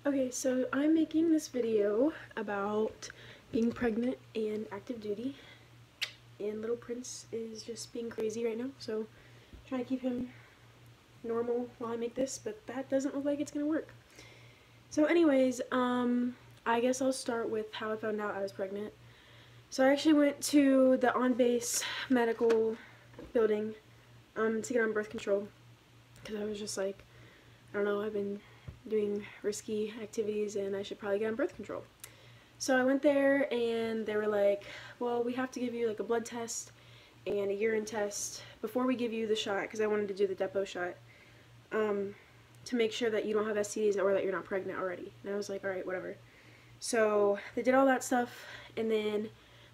Okay, so I'm making this video about being pregnant and active duty, and little Prince is just being crazy right now, so I'm trying to keep him normal while I make this, but that doesn't look like it's gonna work. So anyways, I guess I'll start with how I found out I was pregnant. So I actually went to the on-base medical building to get on birth control, because I was just like, I don't know, I've been doing risky activities and I should probably get on birth control. So I went there and they were like, well, we have to give you like a blood test and a urine test before we give you the shot, because I wanted to do the depot shot, to make sure that you don't have STDs or that you're not pregnant already. And I was like, alright, whatever. So they did all that stuff, and then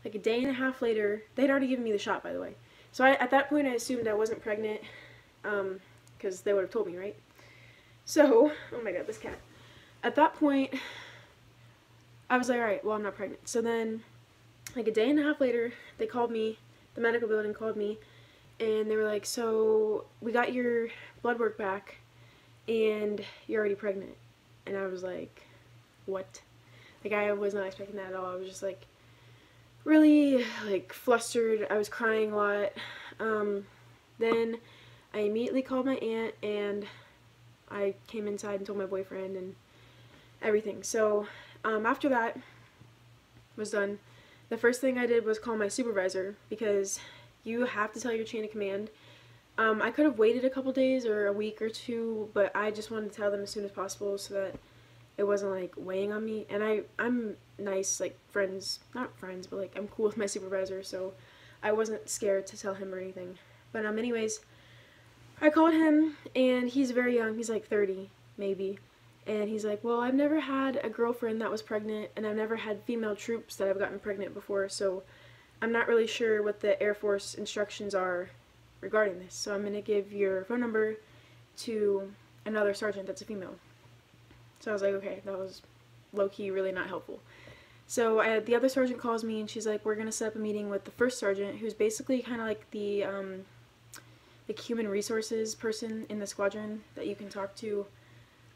like a day and a half later, they'd already given me the shot, by the way. So at that point I assumed I wasn't pregnant, because they would have told me, right? So, oh my god, this cat. At that point, I was like, alright, well, I'm not pregnant. So then, like a day and a half later, they called me, the medical building called me, and they were like, so, we got your blood work back, and you're already pregnant. And I was like, what? Like, I was not expecting that at all. I was just like, really, like, flustered. I was crying a lot. Then I immediately called my aunt, and I came inside and told my boyfriend and everything. So after that was done, the first thing I did was call my supervisor, because you have to tell your chain of command. I could have waited a couple days or a week or two, but I just wanted to tell them as soon as possible so that it wasn't like weighing on me. And I'm nice, like friends, not friends, but like I'm cool with my supervisor, so I wasn't scared to tell him or anything. But anyways, I called him, and he's very young, he's like 30, maybe, and he's like, well, I've never had a girlfriend that was pregnant, and I've never had female troops that have gotten pregnant before, so I'm not really sure what the Air Force instructions are regarding this, so I'm going to give your phone number to another sergeant that's a female. So I was like, okay, that was low-key really not helpful. So the other sergeant calls me, and she's like, we're going to set up a meeting with the first sergeant, who's basically kind of like the human resources person in the squadron that you can talk to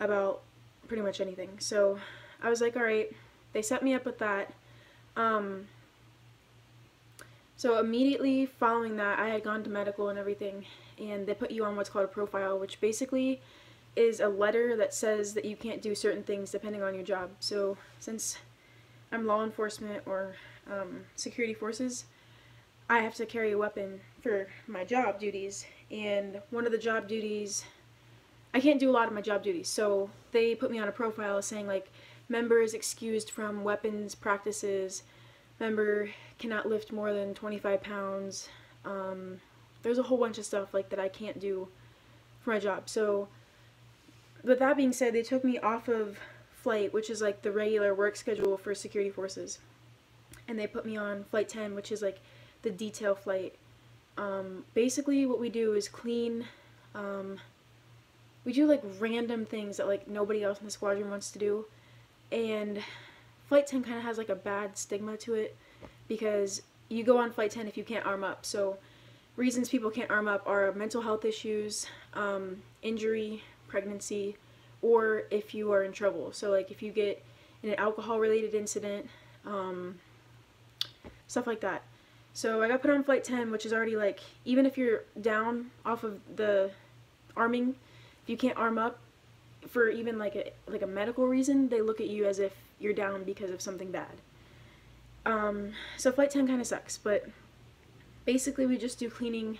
about pretty much anything. So I was like, alright, they set me up with that. So immediately following that, I had gone to medical and everything, and they put you on what's called a profile, which basically is a letter that says that you can't do certain things depending on your job. So since I'm law enforcement or security forces, I have to carry a weapon for my job duties, and one of the job duties, I can't do a lot of my job duties, so they put me on a profile saying like, member is excused from weapons practices, member cannot lift more than 25 pounds, there's a whole bunch of stuff like that I can't do for my job. So with that being said, they took me off of flight, which is like the regular work schedule for security forces, and they put me on flight 10, which is like the detail flight. Basically what we do is clean, we do like random things that like nobody else in the squadron wants to do, and flight 10 kind of has like a bad stigma to it, because you go on flight 10 if you can't arm up. So reasons people can't arm up are mental health issues, injury, pregnancy, or if you are in trouble. So like if you get in an alcohol related incident, stuff like that. So I got put on flight 10, which is already like, even if you're down off of the arming, if you can't arm up for even like a medical reason, they look at you as if you're down because of something bad. So flight 10 kind of sucks, but basically we just do cleaning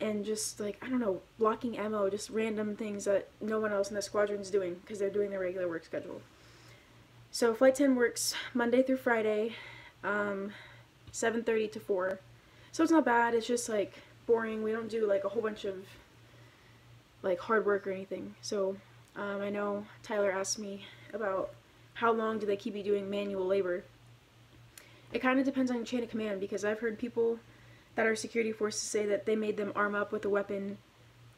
and just like, I don't know, blocking ammo, just random things that no one else in the squadron's doing because they're doing their regular work schedule. So flight 10 works Monday through Friday, 7:30 to 4. So it's not bad, it's just like boring. We don't do like a whole bunch of like hard work or anything. So I know Tyler asked me about how long do they keep you doing manual labor. It kind of depends on your chain of command, because I've heard people that are security forces say that they made them arm up with a weapon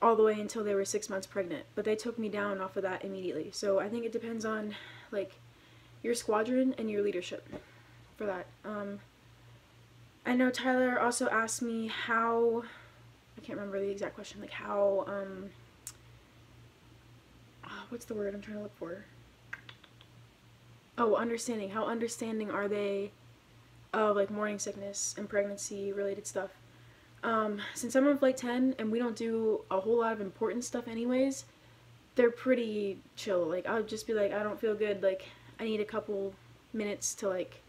all the way until they were 6 months pregnant, but they took me down off of that immediately. So I think it depends on like your squadron and your leadership for that. I know Tyler also asked me how, I can't remember the exact question, like how, what's the word I'm trying to look for? Oh, understanding. How understanding are they of like morning sickness and pregnancy related stuff? Since I'm on flight 10 and we don't do a whole lot of important stuff anyways, they're pretty chill. Like, I'll just be like, I don't feel good, like, I need a couple minutes to, like,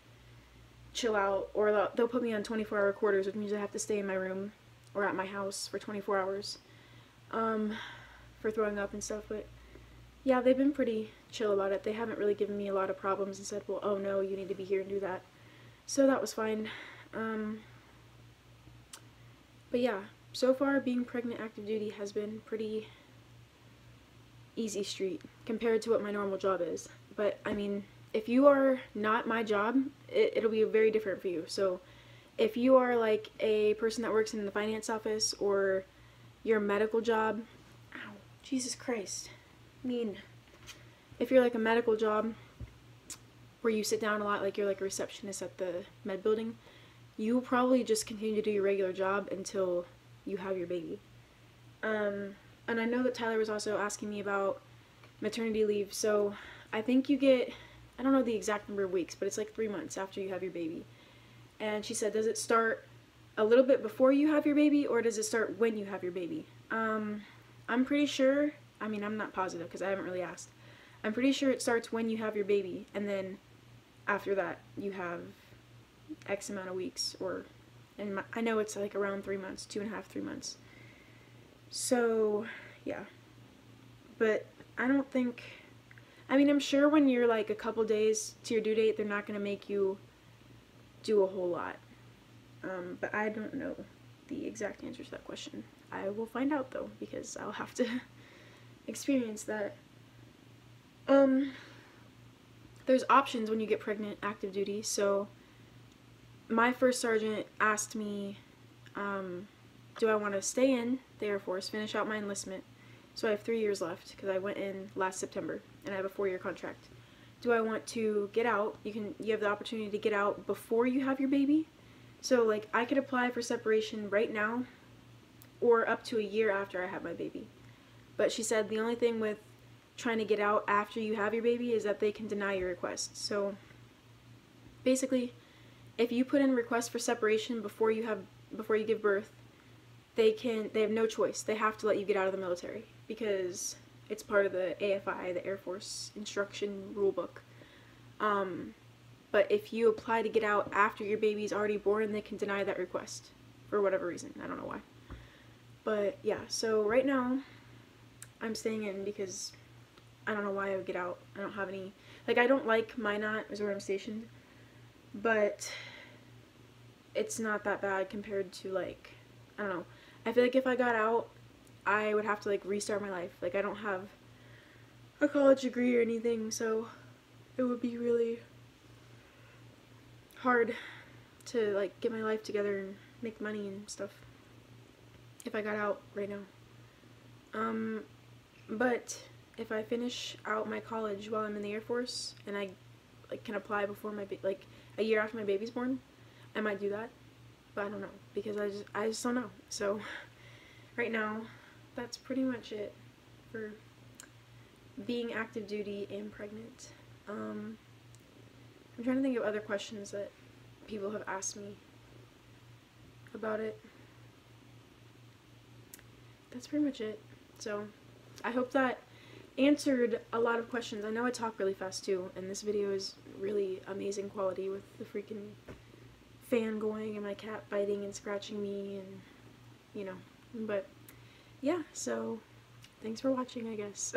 chill out, or they'll put me on 24-hour quarters, which means I have to stay in my room or at my house for 24 hours, for throwing up and stuff. But yeah, they've been pretty chill about it. They haven't really given me a lot of problems and said, well, oh no, you need to be here and do that. So that was fine. But yeah, so far being pregnant active duty has been pretty easy street compared to what my normal job is. But I mean, if you are not my job, it'll be very different for you. So if you are like a person that works in the finance office, or your medical job, ow, Jesus Christ, I mean, if you're like a medical job where you sit down a lot, like you're like a receptionist at the med building, you will probably just continue to do your regular job until you have your baby. And I know that Tyler was also asking me about maternity leave. So I think you get, I don't know the exact number of weeks, but it's like 3 months after you have your baby. And she said, does it start a little bit before you have your baby, or does it start when you have your baby? I'm pretty sure, I mean, I'm not positive because I haven't really asked. I'm pretty sure it starts when you have your baby, and then after that you have X amount of weeks, or, and I know it's like around 3 months, 2.5, 3 months. So, yeah. But I don't think, I mean, I'm sure when you're like a couple days to your due date, they're not going to make you do a whole lot. But I don't know the exact answer to that question. I will find out though, because I'll have to experience that. There's options when you get pregnant active duty. So my first sergeant asked me, do I want to stay in the Air Force, finish out my enlistment? So I have 3 years left because I went in last September and I have a 4-year contract. Do I want to get out? You have the opportunity to get out before you have your baby. So like I could apply for separation right now or up to a year after I have my baby. But she said the only thing with trying to get out after you have your baby is that they can deny your request. So basically, if you put in a request for separation before you give birth, they have no choice. They have to let you get out of the military because it's part of the AFI, the Air Force Instruction Rulebook. But if you apply to get out after your baby's already born, they can deny that request for whatever reason. I don't know why. But yeah, so right now I'm staying in because I don't know why I would get out. I don't have any, like, I don't like Minot is where I'm stationed, but it's not that bad compared to, like, I don't know. I feel like if I got out, I would have to like restart my life. Like, I don't have a college degree or anything, so it would be really hard to like get my life together and make money and stuff if I got out right now. But if I finish out my college while I'm in the Air Force and I like can apply before my like a year after my baby's born, I might do that. But I don't know because I just don't know. So right now, that's pretty much it for being active duty and pregnant. I'm trying to think of other questions that people have asked me about it. That's pretty much it. So I hope that answered a lot of questions. I know I talk really fast too, and this video is really amazing quality with the freaking fan going and my cat biting and scratching me and, you know, but yeah, so thanks for watching, I guess.